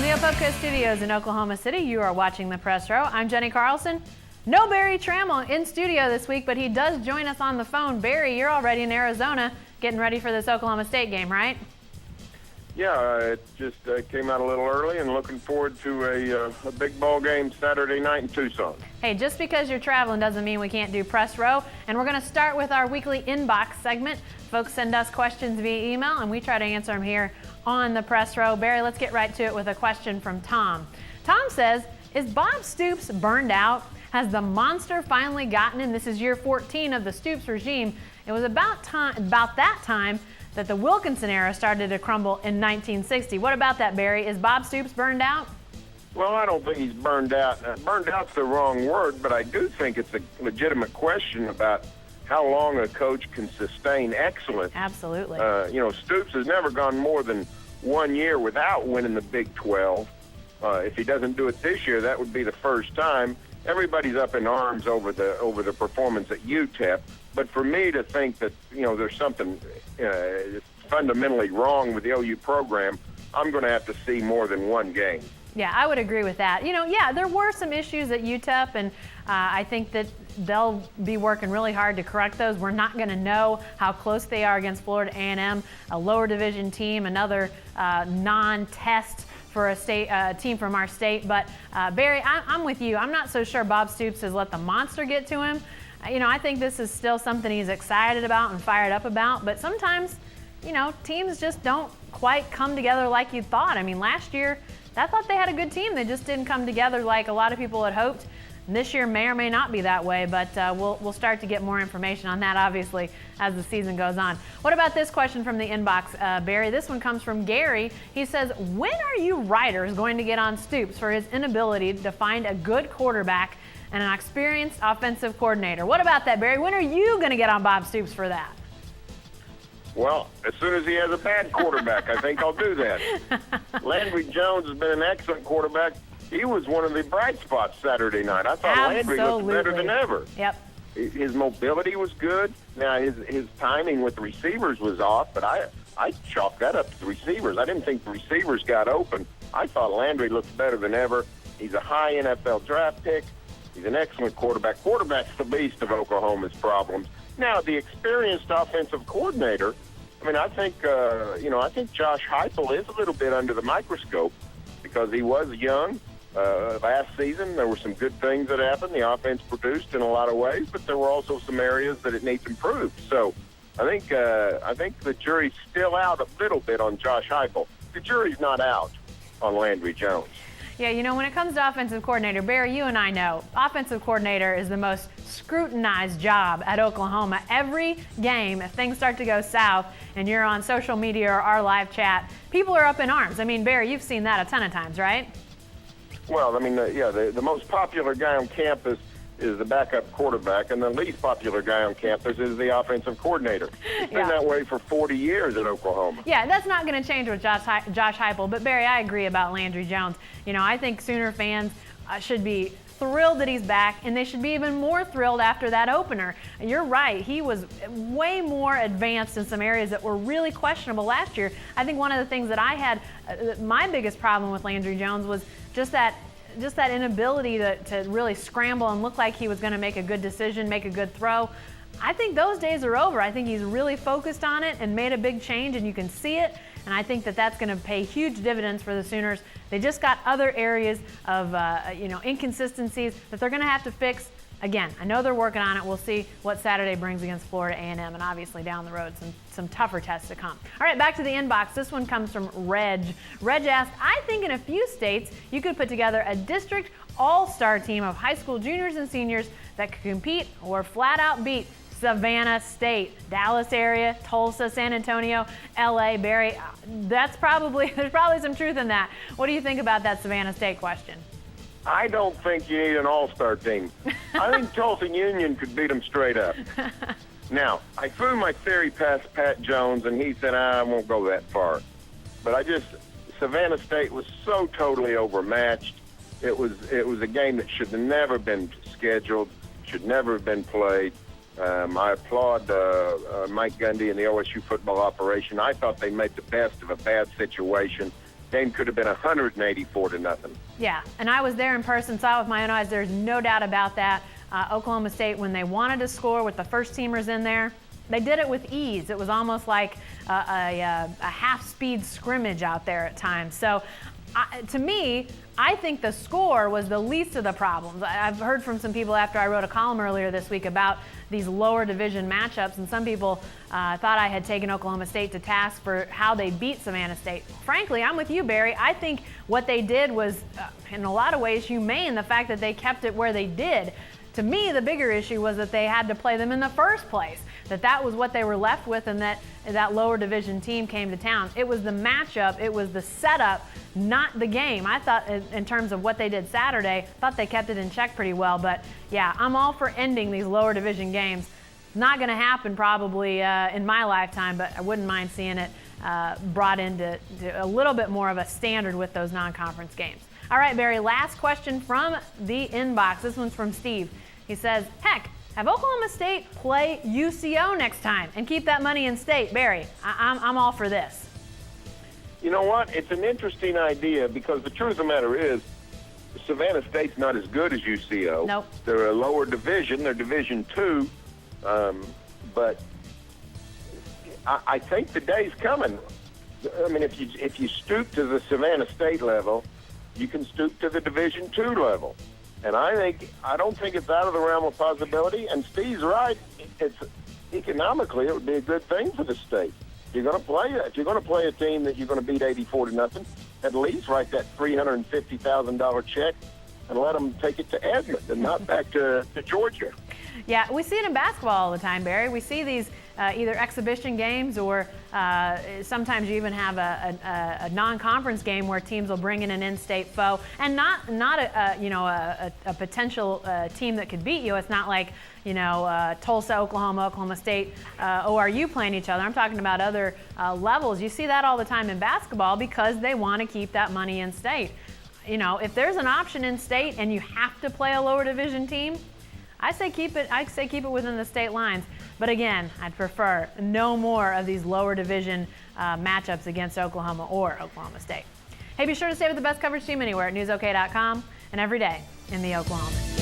From the Opopka Studios in Oklahoma City, you are watching The Press Row. I'm Jenny Carlson. No Barry Trammell in studio this week, but he does join us on the phone. Barry, you're already in Arizona getting ready for this Oklahoma State game, right? Yeah, it just came out a little early and looking forward to a big ball game Saturday night in Tucson. Hey, just because you're traveling doesn't mean we can't do Press Row. And we're going to start with our weekly inbox segment. Folks send us questions via email, and we try to answer them here on the Press Row. Barry, let's get right to it with a question from Tom. Tom says, is Bob Stoops burned out? Has the monster finally gotten him? This is year 14 of the Stoops regime. It was about that time that the Wilkinson era started to crumble in 1960. What about that, Barry? Is Bob Stoops burned out? Well, I don't think he's burned out. Burned out's the wrong word, but I do think it's a legitimate question about how long a coach can sustain excellence. Absolutely. Stoops has never gone more than 1 year without winning the Big 12. If he doesn't do it this year, that would be the first time. Everybody's up in arms over the performance at UTEP. But for me to think that, there's something fundamentally wrong with the OU program, I'm going to have to see more than one game. Yeah, I would agree with that. There were some issues at UTEP, and I think that they'll be working really hard to correct those. We're not going to know how close they are against Florida A&M, a lower division team, another non-test for a team from our state. But, Barry, I'm with you. I'm not so sure Bob Stoops has let the monster get to him. I think this is still something he's excited about and fired up about. But sometimes, teams just don't quite come together like you thought. I mean, last year, I thought they had a good team. They just didn't come together like a lot of people had hoped. And this year may or may not be that way, but we'll start to get more information on that, obviously, as the season goes on. What about this question from the inbox, Barry? This one comes from Gary. He says, when are you writers going to get on Stoops for his inability to find a good quarterback and an experienced offensive coordinator? What about that, Barry? When are you going to get on Bob Stoops for that? Well, as soon as he has a bad quarterback, I think I'll do that. Landry Jones has been an excellent quarterback. He was one of the bright spots Saturday night. I thought Landry looked better than ever. Yep. His mobility was good. Now, his timing with the receivers was off, but I chalked that up to the receivers. I didn't think the receivers got open. I thought Landry looked better than ever. He's a high NFL draft pick. He's an excellent quarterback. Quarterback's the least of Oklahoma's problems. Now, the experienced offensive coordinator, I think Josh Heupel is a little bit under the microscope because he was young. Last season, there were some good things that happened. The offense produced in a lot of ways, but there were also some areas that it needs improved. So I think the jury's still out a little bit on Josh Heupel. The jury's not out on Landry Jones. Yeah, when it comes to offensive coordinator, Barry, you and I know, offensive coordinator is the most scrutinized job at Oklahoma. Every game, if things start to go south and you're on social media or our live chat, people are up in arms. Barry, you've seen that a ton of times, right? Well, the most popular guy on campus is the backup quarterback, and the least popular guy on campus is the offensive coordinator. It's been that way for 40 years at Oklahoma. Yeah, that's not going to change with Josh Heupel. But, Barry, I agree about Landry Jones. I think Sooner fans should be thrilled that he's back, and they should be even more thrilled after that opener. You're right. He was way more advanced in some areas that were really questionable last year. I think one of the things that I had, my biggest problem with Landry Jones was just that inability to really scramble and look like he was going to make a good decision, make a good throw. I think those days are over. I think he's really focused on it and made a big change, and you can see it. And I think that that's going to pay huge dividends for the Sooners. They just got other areas of inconsistencies that they're going to have to fix. Again, I know they're working on it. We'll see what Saturday brings against Florida A&M, and obviously down the road some tougher tests to come. All right, back to the inbox. This one comes from Reg. Reg asked, I think in a few states you could put together a district all-star team of high school juniors and seniors that could compete or flat out beat Savannah State, Dallas area, Tulsa, San Antonio, LA, Barry. There's probably some truth in that. What do you think about that Savannah State question? I don't think you need an all-star team. I think Tulsa Union could beat them straight up. Now, I threw my theory past Pat Jones, and he said, I won't go that far. But Savannah State was so totally overmatched. It was a game that should have never been scheduled, should never have been played. I applaud Mike Gundy and the OSU football operation. I thought they made the best of a bad situation. Game could have been 184-0. Yeah, and I was there in person, saw it with my own eyes. There's no doubt about that. Oklahoma State, when they wanted to score with the first teamers in there, they did it with ease. It was almost like a half-speed scrimmage out there at times. So to me, I think the score was the least of the problems. I've heard from some people after I wrote a column earlier this week about these lower division matchups, and some people thought I had taken Oklahoma State to task for how they beat Savannah State. Frankly, I'm with you, Barry. I think what they did was, in a lot of ways, humane, the fact that they kept it where they did. To me, the bigger issue was that they had to play them in the first place, that was what they were left with, and that lower division team came to town. It was the matchup, it was the setup, not the game. I thought, in terms of what they did Saturday, thought they kept it in check pretty well. But yeah, I'm all for ending these lower division games. Not going to happen probably in my lifetime, but I wouldn't mind seeing it brought into a little bit more of a standard with those non-conference games. All right, Barry, last question from the inbox. This one's from Steve. He says, heck, have Oklahoma State play UCO next time and keep that money in state? Barry, I'm all for this. You know what? It's an interesting idea because the truth of the matter is Savannah State's not as good as UCO. Nope. They're a lower division. They're Division II. But I think the day's coming. I mean, if you stoop to the Savannah State level, you can stoop to the Division II level. And I don't think it's out of the realm of possibility. And Steve's right. It's economically, it would be a good thing for the state. If you're going to play a team that you're going to beat 84-0, at least write that $350,000 check and let them take it to Edmond and not back to Georgia. Yeah, we see it in basketball all the time, Barry. We see these either exhibition games or sometimes you even have a non-conference game where teams will bring in an in-state foe, and not a potential team that could beat you. It's not like Tulsa, Oklahoma State, ORU playing each other. I'm talking about other levels. You see that all the time in basketball because they want to keep that money in state. If there's an option in state and you have to play a lower division team, I say keep it within the state lines. But again, I'd prefer no more of these lower division matchups against Oklahoma or Oklahoma State. Hey, be sure to stay with the best coverage team anywhere at newsok.com and every day in the Oklahoma.